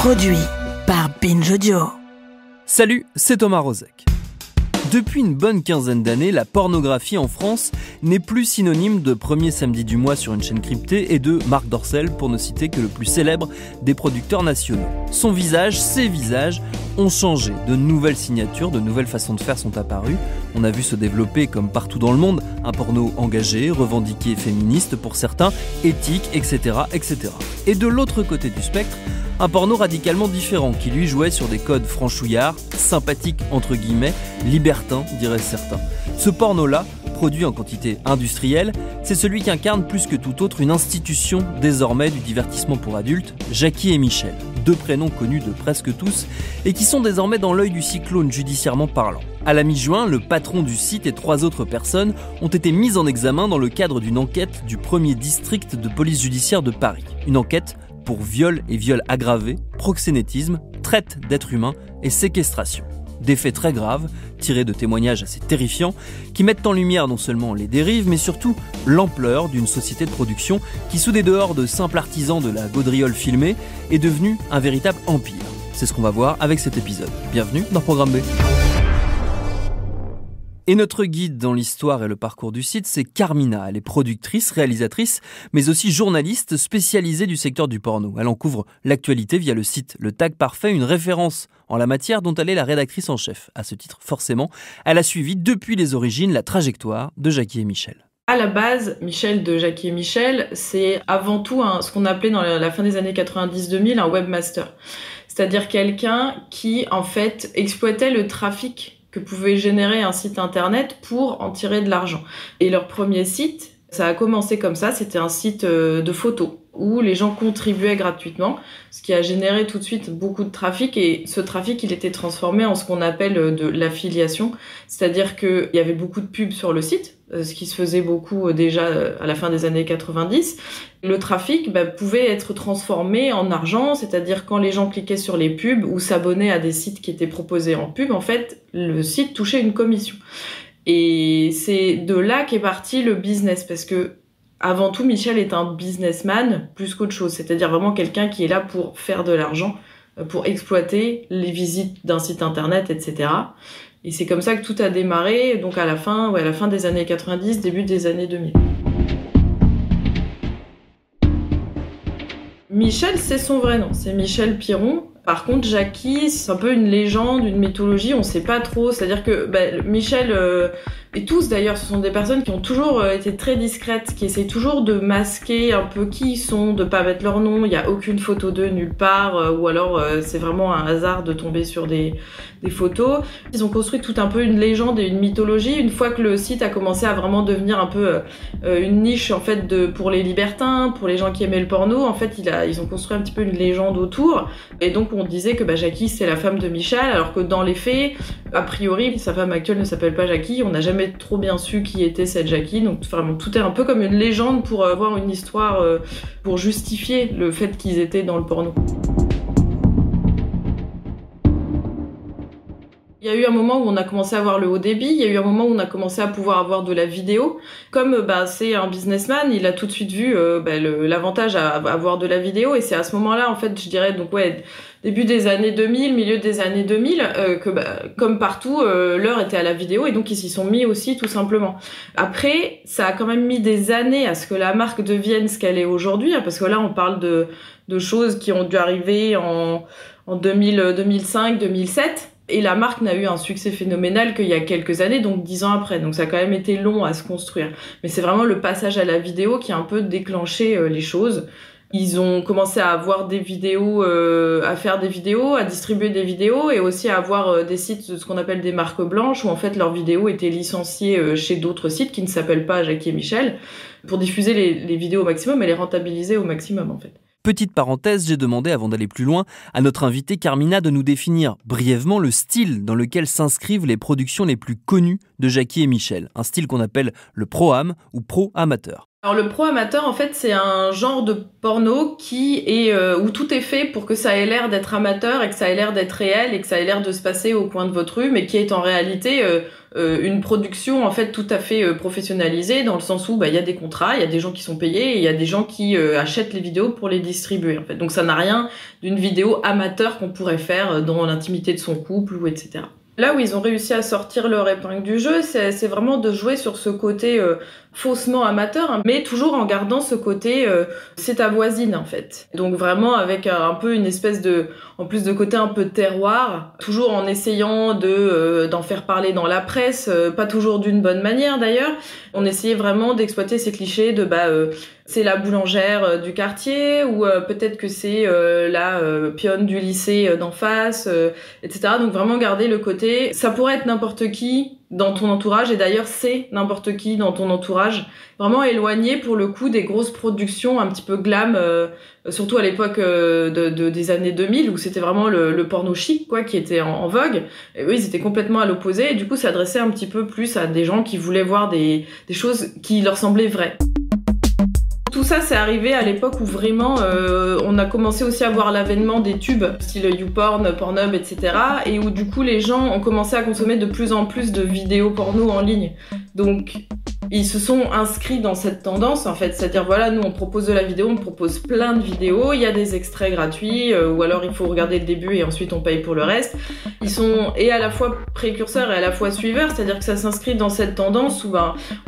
Produit par Binge Audio. Salut, c'est Thomas Rozek. Depuis une bonne quinzaine d'années, la pornographie en France n'est plus synonyme de premier samedi du mois sur une chaîne cryptée et de Marc Dorcel, pour ne citer que le plus célèbre des producteurs nationaux. Son visage, ses visages ont changé. De nouvelles signatures, de nouvelles façons de faire sont apparues. On a vu se développer, comme partout dans le monde, un porno engagé, revendiqué féministe pour certains, éthique, etc., etc. Et de l'autre côté du spectre, un porno radicalement différent qui lui jouait sur des codes franchouillards, sympathiques entre guillemets, libertins diraient certains. Ce porno-là, produit en quantité industrielle, c'est celui qui incarne plus que tout autre une institution désormais du divertissement pour adultes, Jackie et Michel, deux prénoms connus de presque tous et qui sont désormais dans l'œil du cyclone judiciairement parlant. À la mi-juin, le patron du site et 3 autres personnes ont été mises en examen dans le cadre d'une enquête du 1er district de police judiciaire de Paris. Une enquête pour viol et viol aggravé, proxénétisme, traite d'êtres humains et séquestration. Des faits très graves, tirés de témoignages assez terrifiants, qui mettent en lumière non seulement les dérives, mais surtout l'ampleur d'une société de production qui, sous des dehors de simples artisans de la gaudriole filmée, est devenue un véritable empire. C'est ce qu'on va voir avec cet épisode. Bienvenue dans Programme B. Et notre guide dans l'histoire et le parcours du site, c'est Carmina. Elle est productrice, réalisatrice, mais aussi journaliste spécialisée du secteur du porno. Elle en couvre l'actualité via le site Le Tag Parfait, une référence en la matière dont elle est la rédactrice en chef. À ce titre, forcément, elle a suivi depuis les origines la trajectoire de Jackie et Michel. À la base, Michel de Jackie et Michel, c'est avant tout ce qu'on appelait dans la fin des années 90-2000 un webmaster. C'est-à-dire quelqu'un qui, en fait, exploitait le trafic que pouvait générer un site internet pour en tirer de l'argent. Et leur premier site, ça a commencé comme ça, c'était un site de photos où les gens contribuaient gratuitement, ce qui a généré tout de suite beaucoup de trafic, et ce trafic, il était transformé en ce qu'on appelle de l'affiliation, c'est-à-dire qu'il y avait beaucoup de pubs sur le site, ce qui se faisait beaucoup déjà à la fin des années 90. Le trafic pouvait être transformé en argent, c'est-à-dire quand les gens cliquaient sur les pubs ou s'abonnaient à des sites qui étaient proposés en pub, en fait, le site touchait une commission. Et c'est de là qu'est parti le business, parce que avant tout, Michel est un businessman plus qu'autre chose, c'est-à-dire vraiment quelqu'un qui est là pour faire de l'argent, pour exploiter les visites d'un site internet, etc. Et c'est comme ça que tout a démarré, donc à la fin des années 90, début des années 2000. Michel, c'est son vrai nom, c'est Michel Piron. Par contre, Jackie, c'est un peu une légende, une mythologie, on sait pas trop. C'est-à-dire que Michel, et tous d'ailleurs, ce sont des personnes qui ont toujours été très discrètes, qui essaient toujours de masquer un peu qui ils sont, de pas mettre leur nom. Il y a aucune photo d'eux nulle part, ou alors c'est vraiment un hasard de tomber sur des photos. Ils ont construit tout un peu une légende et une mythologie. Une fois que le site a commencé à vraiment devenir un peu une niche en fait pour les libertins, pour les gens qui aimaient le porno, en fait ils ont construit un petit peu une légende autour. Et donc on disait que Jackie c'est la femme de Michel, alors que dans les faits, a priori, sa femme actuelle ne s'appelle pas Jackie. On n'a jamais trop bien su qui était cette Jackie. Donc vraiment tout est un peu comme une légende pour avoir une histoire, pour justifier le fait qu'ils étaient dans le porno. Il y a eu un moment où on a commencé à avoir le haut débit, il y a eu un moment où on a commencé à pouvoir avoir de la vidéo. Comme c'est un businessman, il a tout de suite vu l'avantage à avoir de la vidéo, et c'est à ce moment-là, en fait, je dirais, donc début des années 2000, milieu des années 2000, comme partout, l'heure était à la vidéo, et donc ils s'y sont mis aussi, tout simplement. Après, ça a quand même mis des années à ce que la marque devienne ce qu'elle est aujourd'hui, parce que là, on parle de choses qui ont dû arriver en 2005, 2007. Et la marque n'a eu un succès phénoménal qu'il y a quelques années, donc 10 ans après. Donc ça a quand même été long à se construire. Mais c'est vraiment le passage à la vidéo qui a un peu déclenché les choses. Ils ont commencé à avoir des vidéos, à faire des vidéos, à distribuer des vidéos, et aussi à avoir des sites, ce qu'on appelle des marques blanches, où en fait leurs vidéos étaient licenciées chez d'autres sites qui ne s'appellent pas Jackie et Michel, pour diffuser les vidéos au maximum et les rentabiliser au maximum en fait. Petite parenthèse, j'ai demandé, avant d'aller plus loin, à notre invitée Carmina de nous définir brièvement le style dans lequel s'inscrivent les productions les plus connues de Jackie et Michel. Un style qu'on appelle le pro-am ou pro-amateur. Alors le pro amateur, en fait, c'est un genre de porno qui est où tout est fait pour que ça ait l'air d'être amateur et que ça ait l'air d'être réel et que ça ait l'air de se passer au coin de votre rue, mais qui est en réalité une production en fait tout à fait professionnalisée, dans le sens où il y a des contrats, il y a des gens qui sont payés et il y a des gens qui achètent les vidéos pour les distribuer en fait. Donc ça n'a rien d'une vidéo amateur qu'on pourrait faire dans l'intimité de son couple ou etc. Là où ils ont réussi à sortir leur épingle du jeu, c'est vraiment de jouer sur ce côté faussement amateur, hein, mais toujours en gardant ce côté c'est ta voisine en fait. Donc vraiment avec un peu une espèce de, en plus de côté un peu terroir, toujours en essayant d'en faire parler dans la presse, pas toujours d'une bonne manière d'ailleurs. On essayait vraiment d'exploiter ces clichés de c'est la boulangère du quartier ou peut-être que c'est la pionne du lycée d'en face, etc. Donc vraiment garder le côté, ça pourrait être n'importe qui dans ton entourage, et d'ailleurs c'est n'importe qui dans ton entourage, vraiment éloigné pour le coup des grosses productions un petit peu glam, surtout à l'époque des années 2000 où c'était vraiment le porno chic quoi qui était en vogue. Et eux ils étaient complètement à l'opposé et du coup ça adressait un petit peu plus à des gens qui voulaient voir des choses qui leur semblaient vraies. Tout ça, c'est arrivé à l'époque où vraiment on a commencé aussi à voir l'avènement des tubes, style YouPorn, Pornhub, etc. Et où du coup les gens ont commencé à consommer de plus en plus de vidéos porno en ligne. Donc ils se sont inscrits dans cette tendance en fait, c'est-à-dire voilà, nous on propose de la vidéo, on propose plein de vidéos, il y a des extraits gratuits, ou alors il faut regarder le début et ensuite on paye pour le reste. Ils sont et à la fois précurseurs et à la fois suiveurs, c'est-à-dire que ça s'inscrit dans cette tendance où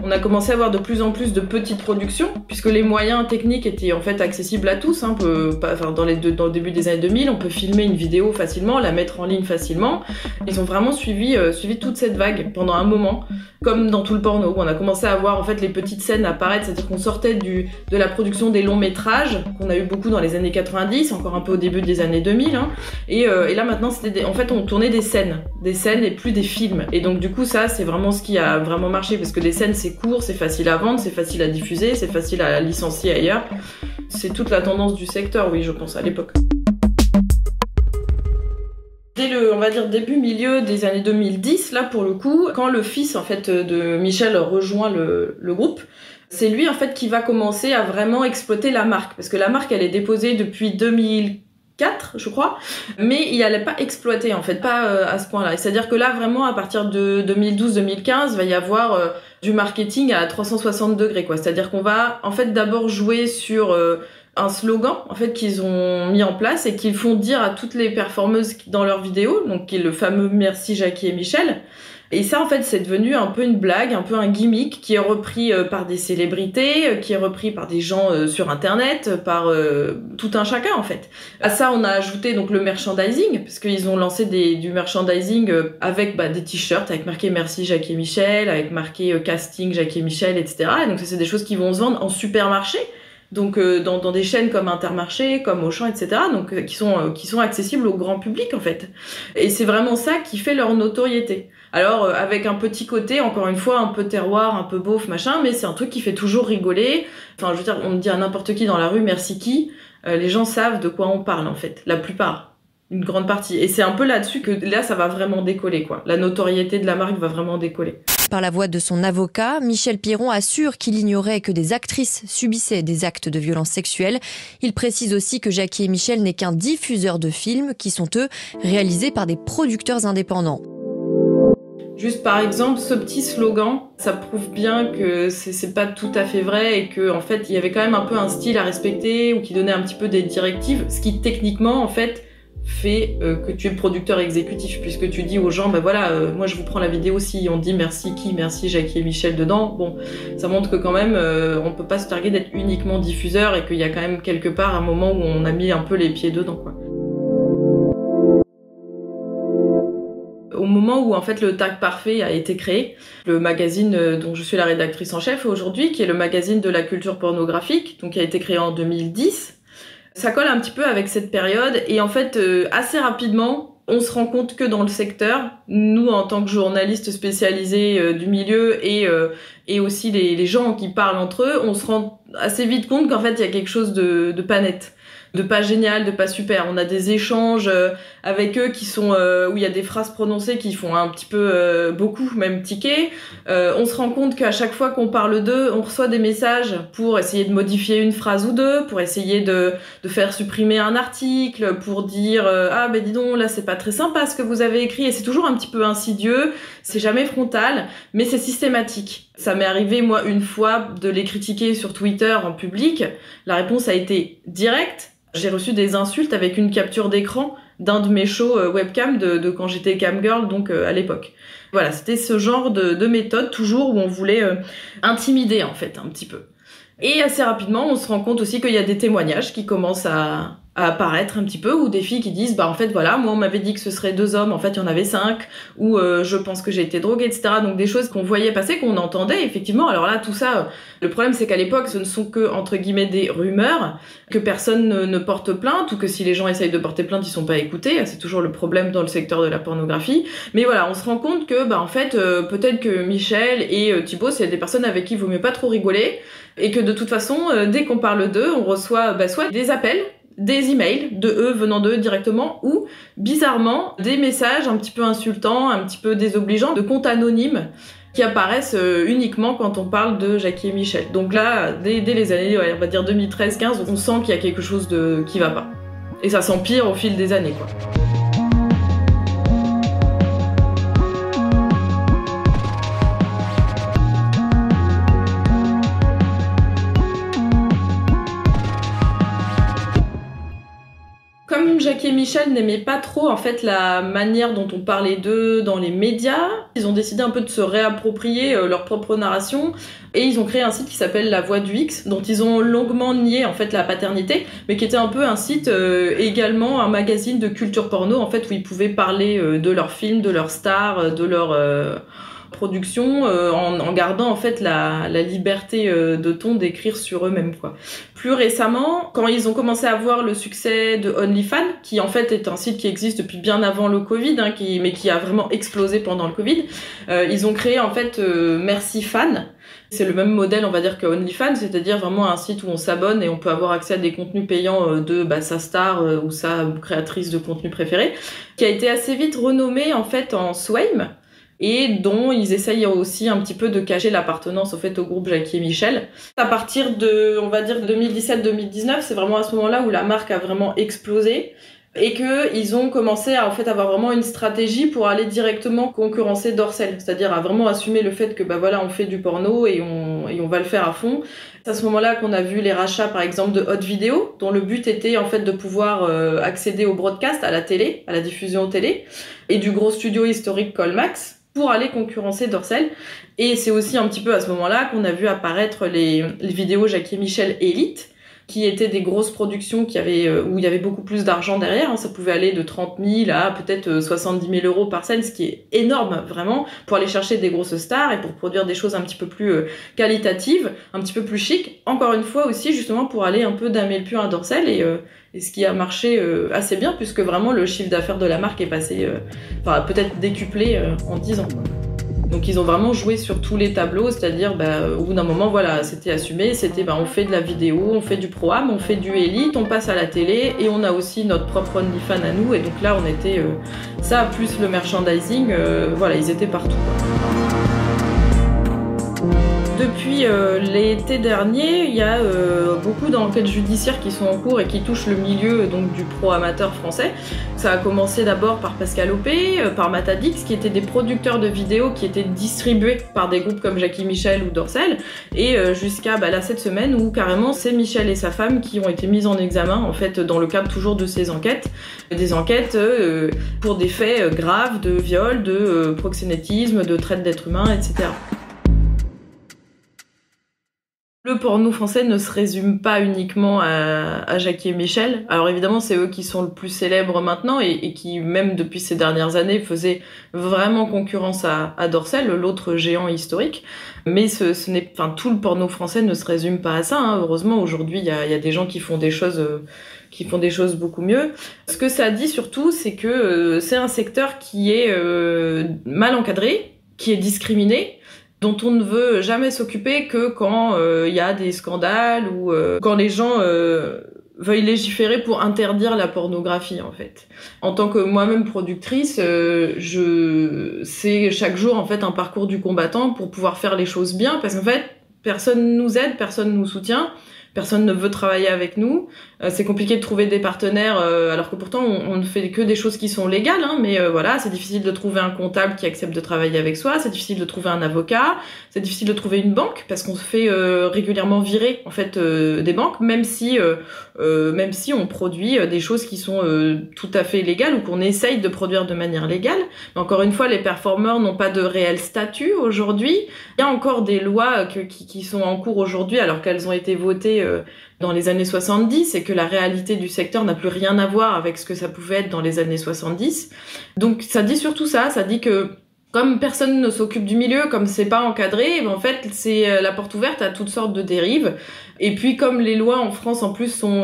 on a commencé à avoir de plus en plus de petites productions, puisque les moyens techniques étaient en fait accessibles à tous, hein, dans le début des années 2000, on peut filmer une vidéo facilement, la mettre en ligne facilement. Ils ont vraiment suivi toute cette vague pendant un moment, comme dans tout le porno, où on a commencé à voir en fait les petites scènes apparaître, c'est-à-dire qu'on sortait de la production des longs métrages qu'on a eu beaucoup dans les années 90, encore un peu au début des années 2000, hein, et là maintenant c'était en fait on tournait des scènes et plus des films. Et donc du coup ça c'est vraiment ce qui a vraiment marché, parce que des scènes c'est court, c'est facile à vendre, c'est facile à diffuser, c'est facile à licencier ailleurs. C'est toute la tendance du secteur, oui, je pense à l'époque. Dès le, on va dire, milieu des années 2010, là pour le coup, quand le fils en fait de Michel rejoint le groupe, c'est lui en fait qui va commencer à vraiment exploiter la marque, parce que la marque elle est déposée depuis 2004, je crois, mais il n'allait pas exploiter en fait, pas à ce point-là. C'est-à-dire que là vraiment à partir de 2012-2015, va y avoir du marketing à 360 degrés quoi. C'est-à-dire qu'on va en fait d'abord jouer sur un slogan en fait qu'ils ont mis en place et qu'ils font dire à toutes les performeuses dans leurs vidéos, donc qui est le fameux merci Jackie et Michel. Et ça en fait c'est devenu un peu une blague, un peu un gimmick qui est repris par des célébrités, qui est repris par des gens sur internet, par tout un chacun en fait. À ça on a ajouté donc le merchandising, parce qu'ils ont lancé du merchandising avec des t-shirts avec marqué merci Jackie et Michel, avec marqué casting Jackie et Michel, etc. Et donc ça c'est des choses qui vont se vendre en supermarché. Donc dans des chaînes comme Intermarché, comme Auchan, etc. Donc qui sont accessibles au grand public en fait. Et c'est vraiment ça qui fait leur notoriété. Alors avec un petit côté, encore une fois, un peu terroir, un peu beauf, machin, mais c'est un truc qui fait toujours rigoler. Enfin, je veux dire, on me dit à n'importe qui dans la rue merci qui, les gens savent de quoi on parle en fait, la plupart. Une grande partie. Et c'est un peu là-dessus que là ça va vraiment décoller quoi. La notoriété de la marque va vraiment décoller. Par la voix de son avocat, Michel Piron assure qu'il ignorait que des actrices subissaient des actes de violence sexuelle. Il précise aussi que Jackie et Michel n'est qu'un diffuseur de films qui sont eux réalisés par des producteurs indépendants. Juste par exemple, ce petit slogan, ça prouve bien que c'est pas tout à fait vrai et que en fait il y avait quand même un peu un style à respecter ou qui donnait un petit peu des directives, ce qui techniquement en fait fait que tu es producteur exécutif, puisque tu dis aux gens voilà moi je vous prends la vidéo, si on dit merci Jackie et Michel dedans, bon ça montre que quand même on peut pas se targuer d'être uniquement diffuseur et qu'il y a quand même quelque part un moment où on a mis un peu les pieds dedans quoi. Au moment où en fait le Tag Parfait a été créé, le magazine dont je suis la rédactrice en chef aujourd'hui, qui est le magazine de la culture pornographique, donc qui a été créé en 2010, ça colle un petit peu avec cette période et en fait assez rapidement on se rend compte que dans le secteur, nous en tant que journalistes spécialisés du milieu et aussi les gens qui parlent entre eux, on se rend assez vite compte qu'en fait il y a quelque chose de pas net. de pas génial, de pas super. On a des échanges avec eux qui sont où il y a des phrases prononcées qui font un petit peu beaucoup même tiquer. On se rend compte qu'à chaque fois qu'on parle d'eux, on reçoit des messages pour essayer de modifier une phrase ou deux, pour essayer de faire supprimer un article, pour dire ah ben dis donc là c'est pas très sympa ce que vous avez écrit, et c'est toujours un petit peu insidieux, c'est jamais frontal, mais c'est systématique. Ça m'est arrivé moi une fois de les critiquer sur Twitter en public, la réponse a été directe. J'ai reçu des insultes avec une capture d'écran d'un de mes shows webcam de quand j'étais camgirl, donc à l'époque. Voilà, c'était ce genre de méthode toujours où on voulait intimider en fait un petit peu. Et assez rapidement, on se rend compte aussi qu'il y a des témoignages qui commencent à apparaître un petit peu, ou des filles qui disent bah en fait voilà, moi on m'avait dit que ce serait 2 hommes, en fait il y en avait 5, ou je pense que j'ai été droguée, etc. Donc des choses qu'on voyait passer, qu'on entendait effectivement. Alors là tout ça, le problème c'est qu'à l'époque ce ne sont que entre guillemets des rumeurs, que personne ne porte plainte, ou que si les gens essayent de porter plainte ils sont pas écoutés. C'est toujours le problème dans le secteur de la pornographie. Mais voilà, on se rend compte que bah en fait peut-être que Michel et Thibaut c'est des personnes avec qui il vaut mieux pas trop rigoler, et que de toute façon dès qu'on parle d'eux on reçoit soit des appels, des emails de eux venant d'eux directement, ou bizarrement des messages un petit peu insultants, un petit peu désobligeants, de comptes anonymes qui apparaissent uniquement quand on parle de Jackie et Michel. Donc là, dès les années, on va dire 2013-15, on sent qu'il y a quelque chose qui va pas. Et ça s'empire au fil des années, quoi. Comme Jackie et Michel n'aimaient pas trop en fait la manière dont on parlait d'eux dans les médias, ils ont décidé un peu de se réapproprier leur propre narration, et ils ont créé un site qui s'appelle La Voix du X, dont ils ont longuement nié en fait la paternité, mais qui était un peu un site également un magazine de culture porno en fait, où ils pouvaient parler de leurs films, de leurs stars, de leur production, en gardant en fait la liberté de ton d'écrire sur eux-mêmes, quoi. Plus récemment, quand ils ont commencé à voir le succès de OnlyFans, qui en fait est un site qui existe depuis bien avant le Covid, mais qui a vraiment explosé pendant le Covid, ils ont créé en fait Merci Fan. C'est le même modèle, on va dire, que OnlyFans, c'est-à-dire vraiment un site où on s'abonne et on peut avoir accès à des contenus payants de sa star ou sa créatrice de contenu préférée, qui a été assez vite renommé en fait en Swame, et dont ils essayent aussi un petit peu de cacher l'appartenance au fait au groupe Jackie et Michel. À partir de, on va dire, 2017-2019, c'est vraiment à ce moment-là où la marque a vraiment explosé, et que ils ont commencé à en fait avoir vraiment une stratégie pour aller directement concurrencer Dorsel, c'est-à-dire à vraiment assumer le fait que bah voilà, on fait du porno et on va le faire à fond. C'est à ce moment-là qu'on a vu les rachats par exemple de Hot Video, dont le but était en fait de pouvoir accéder au broadcast, à la télé, à la diffusion télé, et du gros studio historique Colmax, pour aller concurrencer Dorsel. Et c'est aussi un petit peu à ce moment-là qu'on a vu apparaître les vidéos Jackie et Michel Elite, qui étaient des grosses productions où il y avait beaucoup plus d'argent derrière. Ça pouvait aller de 30 000 à peut-être 70 000 euros par scène, ce qui est énorme vraiment, pour aller chercher des grosses stars et pour produire des choses un petit peu plus qualitatives, un petit peu plus chic. Encore une fois aussi, justement, pour aller un peu damer le pion à Dorsel, et ce qui a marché assez bien, puisque vraiment le chiffre d'affaires de la marque est passé, peut-être décuplé en 10 ans. Donc ils ont vraiment joué sur tous les tableaux, c'est-à-dire au bout d'un moment, voilà, c'était assumé, c'était on fait de la vidéo, on fait du pro-am, on fait du élite, on passe à la télé, et on a aussi notre propre OnlyFans à nous, et donc là on était ça plus le merchandising, voilà, ils étaient partout, quoi. Depuis l'été dernier, il y a beaucoup d'enquêtes judiciaires qui sont en cours et qui touchent le milieu donc du pro-amateur français. Ça a commencé d'abord par Pascal Opé, par Matadix, qui étaient des producteurs de vidéos qui étaient distribués par des groupes comme Jackie Michel ou Dorsel, et jusqu'à là cette semaine où carrément c'est Michel et sa femme qui ont été mis en examen en fait dans le cadre toujours de ces enquêtes, des enquêtes pour des faits graves de viol, de proxénétisme, de traite d'êtres humains, etc. Le porno français ne se résume pas uniquement à Jackie et Michel. Alors évidemment, c'est eux qui sont le plus célèbres maintenant et qui, même depuis ces dernières années, faisaient vraiment concurrence à Dorsel, l'autre géant historique. Mais tout le porno français ne se résume pas à ça, hein. Heureusement, aujourd'hui, il y a des gens qui font des choses beaucoup mieux. Ce que ça dit surtout, c'est que c'est un secteur qui est mal encadré, qui est discriminé, dont on ne veut jamais s'occuper que quand y a des scandales ou quand les gens veuille légiférer pour interdire la pornographie, en fait. En tant que moi-même productrice, c'est chaque jour, en fait, un parcours du combattant pour pouvoir faire les choses bien, parce qu'en fait, personne nous aide, personne nous soutient, personne ne veut travailler avec nous. C'est compliqué de trouver des partenaires, alors que pourtant on ne fait que des choses qui sont légales, hein, mais voilà, c'est difficile de trouver un comptable qui accepte de travailler avec soi, c'est difficile de trouver un avocat, c'est difficile de trouver une banque, parce qu'on se fait régulièrement virer en fait des banques, même si on produit des choses qui sont tout à fait légales ou qu'on essaye de produire de manière légale. Mais encore une fois, les performeurs n'ont pas de réel statut aujourd'hui. Il y a encore des lois qui sont en cours aujourd'hui, alors qu'elles ont été votées dans les années 70, et que la réalité du secteur n'a plus rien à voir avec ce que ça pouvait être dans les années 70. Donc ça dit surtout ça dit que comme personne ne s'occupe du milieu, comme c'est pas encadré, en fait c'est la porte ouverte à toutes sortes de dérives. Et puis comme les lois en France en plus sont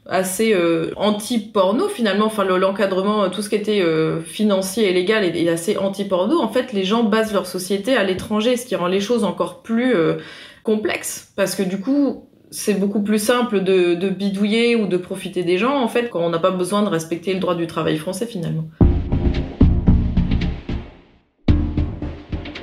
assez anti-porno finalement, enfin l'encadrement, tout ce qui était financier et légal est assez anti-porno, en fait les gens basent leur société à l'étranger, ce qui rend les choses encore plus complexes, parce que du coup c'est beaucoup plus simple de bidouiller ou de profiter des gens, en fait, quand on n'a pas besoin de respecter le droit du travail français, finalement.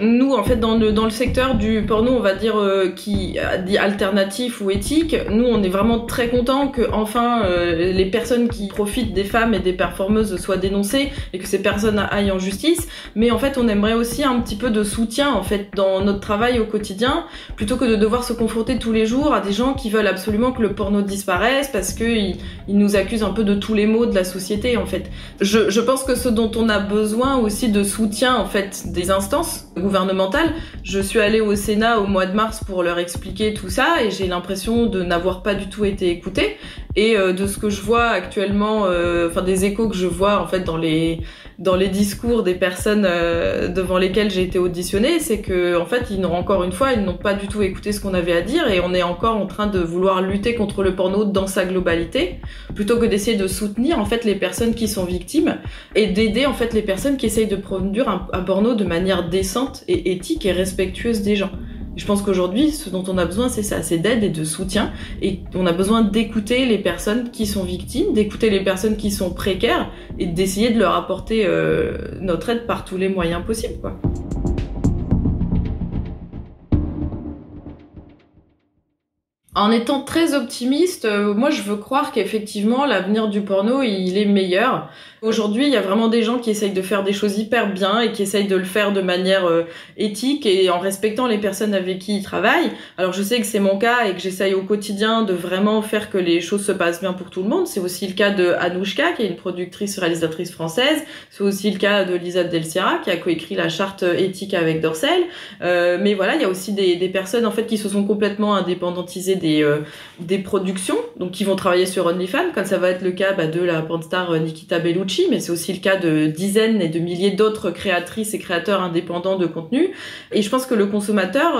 Nous, en fait, dans le secteur du porno, on va dire qui dit alternatif ou éthique, nous, on est vraiment très contents que enfin les personnes qui profitent des femmes et des performeuses soient dénoncées et que ces personnes aillent en justice. Mais en fait, on aimerait aussi un petit peu de soutien en fait dans notre travail au quotidien, plutôt que de devoir se confronter tous les jours à des gens qui veulent absolument que le porno disparaisse parce que ils nous accusent un peu de tous les maux de la société. En fait, je pense que ce dont on a besoin aussi de soutien en fait des instances gouvernementale. Je suis allée au Sénat au mois de mars pour leur expliquer tout ça et j'ai l'impression de n'avoir pas du tout été écoutée. Et de ce que je vois actuellement, des échos que je vois en fait dans les discours des personnes devant lesquelles j'ai été auditionnée, c'est que en fait ils n'ont pas du tout écouté ce qu'on avait à dire et on est encore en train de vouloir lutter contre le porno dans sa globalité, plutôt que d'essayer de soutenir en fait les personnes qui sont victimes et d'aider en fait les personnes qui essayent de produire un porno de manière décente et éthique et respectueuse des gens. Je pense qu'aujourd'hui, ce dont on a besoin, c'est ça, c'est d'aide et de soutien. Et on a besoin d'écouter les personnes qui sont victimes, d'écouter les personnes qui sont précaires et d'essayer de leur apporter notre aide par tous les moyens possibles, quoi. En étant très optimiste, moi je veux croire qu'effectivement l'avenir du porno il est meilleur. Aujourd'hui, il y a vraiment des gens qui essayent de faire des choses hyper bien et qui essayent de le faire de manière éthique et en respectant les personnes avec qui ils travaillent. Alors je sais que c'est mon cas et que j'essaye au quotidien de vraiment faire que les choses se passent bien pour tout le monde. C'est aussi le cas de Anouchka, qui est une productrice réalisatrice française. C'est aussi le cas de Lisa Del Sierra, qui a coécrit la charte éthique avec Dorsel. Mais voilà, il y a aussi des personnes en fait qui se sont complètement indépendantisées des productions, donc qui vont travailler sur OnlyFans, comme ça va être le cas de la pornstar Nikita Bellucci, mais c'est aussi le cas de dizaines et de milliers d'autres créatrices et créateurs indépendants de contenu. Et je pense que le consommateur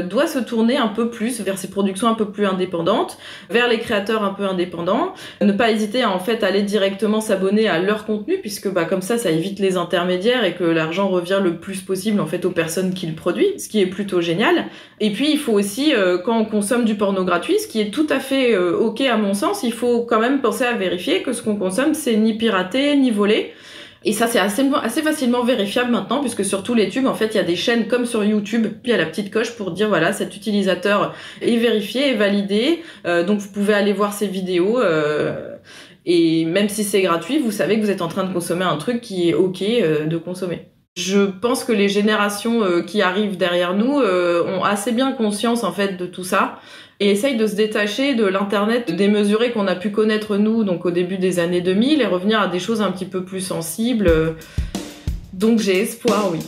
doit se tourner un peu plus vers ces productions un peu plus indépendantes, vers les créateurs un peu indépendants, ne pas hésiter à en fait aller directement s'abonner à leur contenu, puisque comme ça évite les intermédiaires et que l'argent revient le plus possible en fait aux personnes qui le produisent, ce qui est plutôt génial. Et puis il faut aussi quand on consomme du porno gratuit, ce qui est tout à fait ok à mon sens, il faut quand même penser à vérifier que ce qu'on consomme c'est ni piraté ni volé. Et ça c'est assez facilement vérifiable maintenant, puisque sur tous les tubes en fait il y a des chaînes comme sur YouTube, puis il y a la petite coche pour dire voilà cet utilisateur est vérifié, est validé, donc vous pouvez aller voir ses vidéos et même si c'est gratuit, vous savez que vous êtes en train de consommer un truc qui est ok de consommer. Je pense que les générations qui arrivent derrière nous ont assez bien conscience en fait de tout ça et essayent de se détacher de l'internet démesuré qu'on a pu connaître nous donc au début des années 2000 et revenir à des choses un petit peu plus sensibles. Donc j'ai espoir, oui.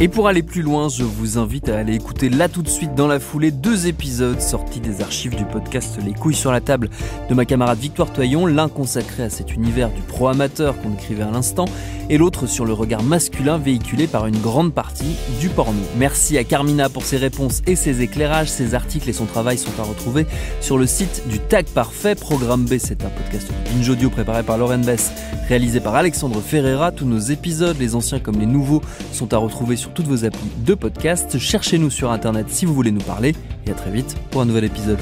Et pour aller plus loin, je vous invite à aller écouter là tout de suite dans la foulée 2 épisodes sortis des archives du podcast Les couilles sur la table de ma camarade Victoire Toyon, l'un consacré à cet univers du pro-amateur qu'on décrivait à l'instant et l'autre sur le regard masculin véhiculé par une grande partie du porno. Merci à Carmina pour ses réponses et ses éclairages. Ses articles et son travail sont à retrouver sur le site du Tag Parfait. Programme B, c'est un podcast de Binge Audio préparé par Lauren Bess, réalisé par Alexandre Ferreira. Tous nos épisodes, les anciens comme les nouveaux, sont à retrouver sur sur toutes vos applis de podcast. Cherchez-nous sur internet si vous voulez nous parler et à très vite pour un nouvel épisode.